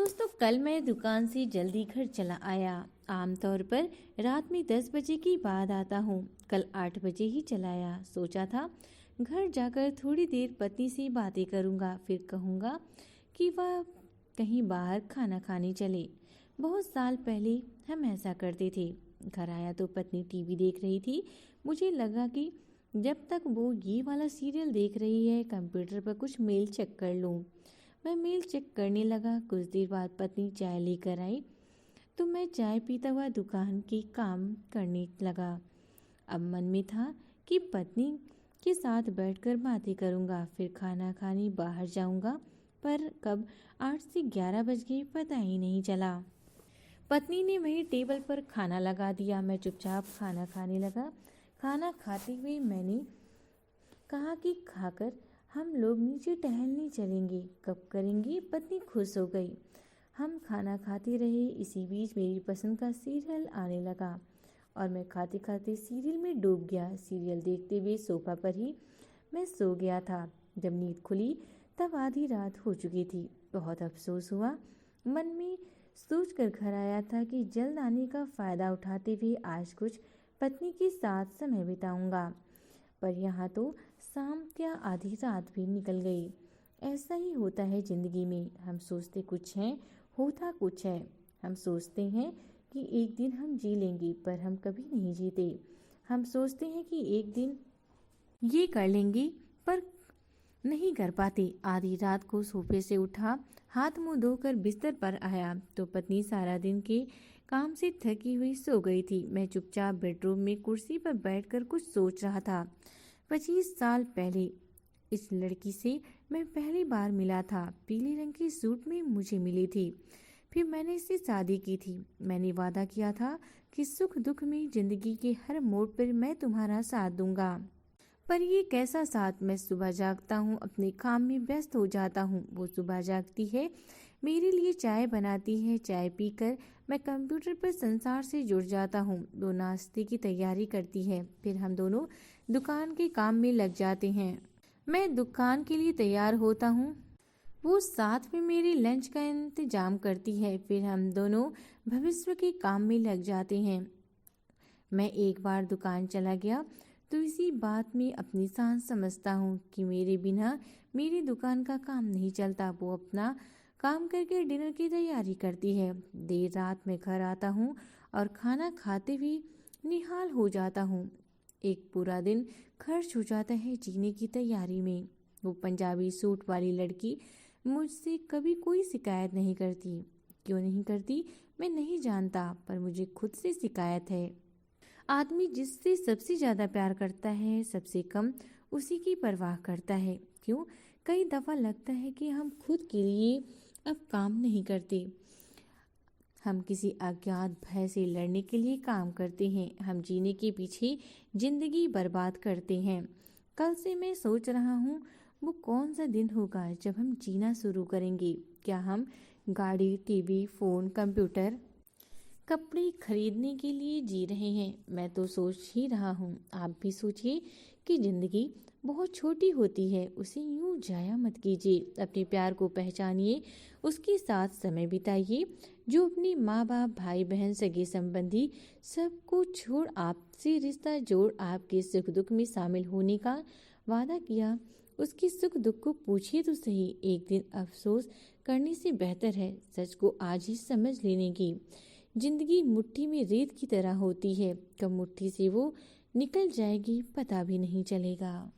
दोस्तों, कल मैं दुकान से जल्दी घर चला आया। आमतौर पर रात में 10 बजे के बाद आता हूँ। कल 8 बजे ही चला आया। सोचा था घर जाकर थोड़ी देर पत्नी से बातें करूँगा, फिर कहूँगा कि वह कहीं बाहर खाना खाने चले। बहुत साल पहले हम ऐसा करते थे। घर आया तो पत्नी टीवी देख रही थी। मुझे लगा कि जब तक वो ये वाला सीरियल देख रही है, कंप्यूटर पर कुछ मेल चेक कर लूँ। मैं मेल चेक करने लगा। कुछ देर बाद पत्नी चाय लेकर आई तो मैं चाय पीता हुआ दुकान के काम करने लगा। अब मन में था कि पत्नी के साथ बैठकर बातें करूंगा, फिर खाना खाने बाहर जाऊंगा, पर कब 8 से 11 बज गए पता ही नहीं चला। पत्नी ने वहीं टेबल पर खाना लगा दिया। मैं चुपचाप खाना खाने लगा। खाना खाते हुए मैंने कहा कि खाकर हम लोग नीचे टहलने चलेंगे। कब करेंगे? पत्नी खुश हो गई। हम खाना खाते रहे। इसी बीच मेरी पसंद का सीरियल आने लगा और मैं खाते खाते सीरियल में डूब गया। सीरियल देखते हुए सोफा पर ही मैं सो गया था। जब नींद खुली तब आधी रात हो चुकी थी। बहुत अफसोस हुआ। मन में सोच कर घर आया था कि जल्द आने का फ़ायदा उठाते हुए आज कुछ पत्नी के साथ समय बिताऊंगा, पर यहाँ तो शाम क्या आधी रात भी निकल गई। ऐसा ही होता है ज़िंदगी में। हम सोचते कुछ हैं, होता कुछ है। हम सोचते हैं कि एक दिन हम जी लेंगे, पर हम कभी नहीं जीते। हम सोचते हैं कि एक दिन ये कर लेंगे, पर नहीं कर पाते। आधी रात को सोफे से उठा, हाथ मुंह धोकर बिस्तर पर आया तो पत्नी सारा दिन के काम से थकी हुई सो गई थी। मैं चुपचाप बेडरूम में कुर्सी पर बैठकर कुछ सोच रहा था। 25 साल पहले इस लड़की से मैं पहली बार मिला था। पीले रंग के सूट में मुझे मिली थी। फिर मैंने इससे शादी की थी। मैंने वादा किया था कि सुख दुख में जिंदगी के हर मोड़ पर मैं तुम्हारा साथ दूंगा। पर ये कैसा साथ? मैं सुबह जागता हूँ, अपने काम में व्यस्त हो जाता हूँ। वो सुबह जागती है, मेरे लिए चाय बनाती है। चाय पीकर मैं कंप्यूटर पर संसार से जुड़ जाता हूँ। वो नाश्ते की तैयारी करती है, फिर हम दोनों दुकान के काम में लग जाते हैं। मैं दुकान के लिए तैयार होता हूँ, वो साथ में मेरे लंच का इंतजाम करती है, फिर हम दोनों भविष्य के काम में लग जाते हैं। मैं एक बार दुकान चला गया तो इसी बात में अपनी सांस समझता हूँ कि मेरे बिना मेरी दुकान का काम नहीं चलता। वो अपना काम करके डिनर की तैयारी करती है। देर रात में घर आता हूँ और खाना खाते हुए निहाल हो जाता हूँ। एक पूरा दिन खर्च हो जाता है जीने की तैयारी में। वो पंजाबी सूट वाली लड़की मुझसे कभी कोई शिकायत नहीं करती। क्यों नहीं करती मैं नहीं जानता, पर मुझे खुद से शिकायत है। आदमी जिससे सबसे ज़्यादा प्यार करता है, सबसे कम उसी की परवाह करता है। क्यों? कई दफ़ा लगता है कि हम खुद के लिए अब काम नहीं करते। हम किसी अज्ञात भय से लड़ने के लिए काम करते हैं। हम जीने के पीछे जिंदगी बर्बाद करते हैं। कल से मैं सोच रहा हूँ वो कौन सा दिन होगा जब हम जीना शुरू करेंगे। क्या हम गाड़ी, टीवी, फ़ोन, कंप्यूटर, कपड़े खरीदने के लिए जी रहे हैं? मैं तो सोच ही रहा हूँ। आप भी सोचिए कि ज़िंदगी बहुत छोटी होती है, उसे यूं जाया मत कीजिए। अपने प्यार को पहचानिए, उसके साथ समय बिताइए। जो अपनी माँ बाप, भाई बहन, सगे संबंधी सबको छोड़ आपसे रिश्ता जोड़ आपके सुख दुख में शामिल होने का वादा किया, उसके सुख दुख को पूछिए तो सही। एक दिन अफसोस करने से बेहतर है सच को आज ही समझ लेने की। जिंदगी मुट्ठी में रेत की तरह होती है, कब मुट्ठी से वो निकल जाएगी पता भी नहीं चलेगा।